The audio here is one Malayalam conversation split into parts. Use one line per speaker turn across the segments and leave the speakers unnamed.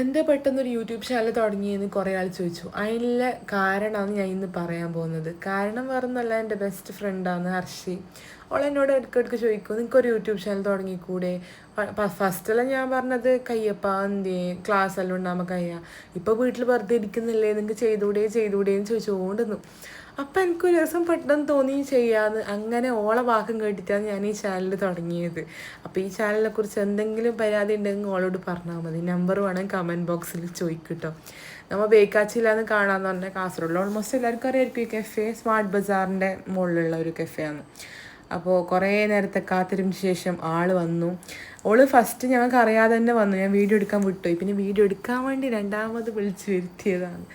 എന്താ പെട്ടെന്നൊരു യൂട്യൂബ് ചാനൽ തുടങ്ങിയെന്ന് കുറേ ആൾ ചോദിച്ചു. അതിനുള്ള കാരണമാണ് ഞാൻ ഇന്ന് പറയാൻ പോകുന്നത്. കാരണം വേറൊന്നുമല്ല, എൻ്റെ ബെസ്റ്റ് ഫ്രണ്ടാണ് ഹർഷി. അവളെന്നോട് ഇടയ്ക്കിടയ്ക്ക് ചോദിക്കും, നിനക്കൊരു യൂട്യൂബ് ചാനൽ തുടങ്ങിക്കൂടെ? ഫസ്റ്റെല്ലാം ഞാൻ പറഞ്ഞത് കയ്യപ്പ എന്തേ ക്ലാസ് എല്ലാം ഉണ്ടാകുമ്പോൾ കയ്യ, ഇപ്പോൾ വീട്ടിൽ വെറുതെ ഇരിക്കുന്നില്ലേ, നിങ്ങൾക്ക് ചെയ്തൂടേന്ന് ചോദിച്ചുകൊണ്ടിരുന്നു. അപ്പം എനിക്കൊരു ദിവസം പെട്ടെന്ന് തോന്നി ചെയ്യാമെന്ന്. അങ്ങനെ ഓളെ വാക്കും കേട്ടിട്ടാണ് ഞാൻ ഈ ചാനൽ തുടങ്ങിയത്. അപ്പോൾ ഈ ചാനലിനെ കുറിച്ച് എന്തെങ്കിലും പരാതി ഉണ്ടെങ്കിൽ ഓളോട് പറഞ്ഞാൽ മതി. നമ്പർ വേണമെങ്കിൽ കമൻറ്റ് ബോക്സിൽ ചോദിക്കട്ടോ. നമ്മൾ ബേക്കാച്ചില്ലാന്ന് കാണാമെന്ന് പറഞ്ഞാൽ കാസർഗോഡ് ഓൾമോസ്റ്റ് എല്ലാവർക്കും അറിയായിരിക്കും. ഈ കഫേ സ്മാർട്ട് ബസാറിൻ്റെ മുകളിലുള്ള ഒരു കഫേയാണ്. അപ്പോൾ കുറേ നേരത്തെ കാത്തിരിപ്പിന് ശേഷം ആൾ വന്നു. ഓള് ഫസ്റ്റ് ഞങ്ങൾക്ക് അറിയാതെ തന്നെ വന്നു. ഞാൻ വീഡിയോ എടുക്കാൻ വിട്ടുപോയി. പിന്നെ വീഡിയോ എടുക്കാൻ വേണ്ടി രണ്ടാമത് വിളിച്ചു വരുത്തിയതാണ്.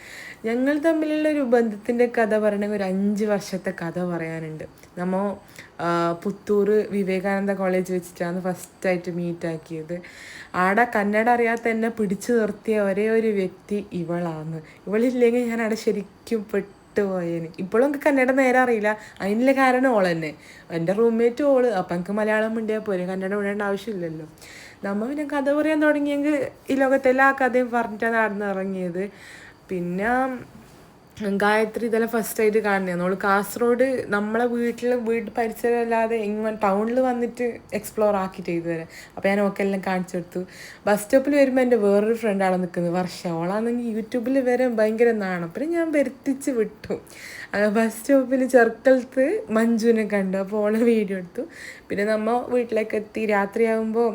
ഞങ്ങൾ തമ്മിലുള്ള ഒരു ബന്ധത്തിൻ്റെ കഥ പറയണമെങ്കിൽ ഒരു 5 വർഷത്തെ കഥ പറയാനുണ്ട്. നമ്മൾ പുത്തൂർ വിവേകാനന്ദ കോളേജ് വെച്ചിട്ടാണ് ഫസ്റ്റായിട്ട് മീറ്റാക്കിയത്. ആടെ കന്നഡ അറിയാത്ത എന്നെ പിടിച്ചു നിർത്തിയ ഒരേ ഒരു വ്യക്തി ഇവളാണ്. ഇവളില്ലെങ്കിൽ ഞാൻ അവിടെ ശരിക്കും പോയേന്. ഇപ്പോഴും എനിക്ക് കന്നഡ നേരെ അറിയില്ല. അതിനുള്ള കാരണം ഓൾ തന്നെ. എൻ്റെ റൂംമേറ്റ് ഓള്. അപ്പം എനിക്ക് മലയാളം മിണ്ടിയാൽ പോരെ, കന്നഡ വിടേണ്ട ആവശ്യമില്ലല്ലോ. നമ്മൾ പിന്നെ കഥ പറയാൻ തുടങ്ങിയെങ്കിൽ ഈ ലോകത്തെല്ലാ കഥയും പറഞ്ഞിട്ടാണ് നടന്നിറങ്ങിയത്. പിന്നെ ഗായത്രി ഇതെല്ലാം ഫസ്റ്റായിട്ട് കാണുന്നതാണ്. നമ്മൾ കാസർഗോഡ് നമ്മളെ വീട്ട് പരിസരം അല്ലാതെ ഇങ്ങനെ ടൗണിൽ വന്നിട്ട് എക്സ്പ്ലോർ ആക്കിയിട്ട് ഇതുവരെ. അപ്പോൾ ഞാൻ ഓക്കെ എല്ലാം കാണിച്ചു കൊടുത്തു. ബസ് സ്റ്റോപ്പിൽ വരുമ്പോൾ എൻ്റെ വേറൊരു ഫ്രണ്ടാണ് നിൽക്കുന്നത്, വർഷ. ഓളാണെങ്കിൽ യൂട്യൂബിൽ വരെ ഭയങ്കര നാണം. പിന്നെ ഞാൻ വരുത്തിച്ച് വിട്ടു. ബസ് സ്റ്റോപ്പിൽ ചെറുക്കലത്ത് മഞ്ജുവിനെ കണ്ടു. അപ്പോൾ ഓളെ വീഡിയോ എടുത്തു. പിന്നെ നമ്മൾ വീട്ടിലേക്ക് എത്തി. രാത്രിയാകുമ്പോൾ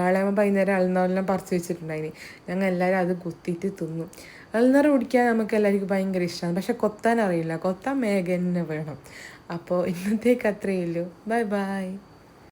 ഇളയമ്മ വൈകുന്നേരം അൾന്നോലെല്ലാം പറിച്ച് വെച്ചിട്ടുണ്ടായിന്. ഞങ്ങൾ എല്ലാവരും അത് കുത്തിയിട്ട് തിന്നു. അൾന്നറ കുടിക്കാൻ നമുക്ക് എല്ലാവർക്കും ഭയങ്കര ഇഷ്ടമാണ്. പക്ഷെ കൊത്താൻ അറിയില്ല. കൊത്താൻ മേഘ തന്നെ വേണം. അപ്പോൾ ഇന്നത്തേക്ക് അത്രയേ ഉള്ളൂ. Bye bye.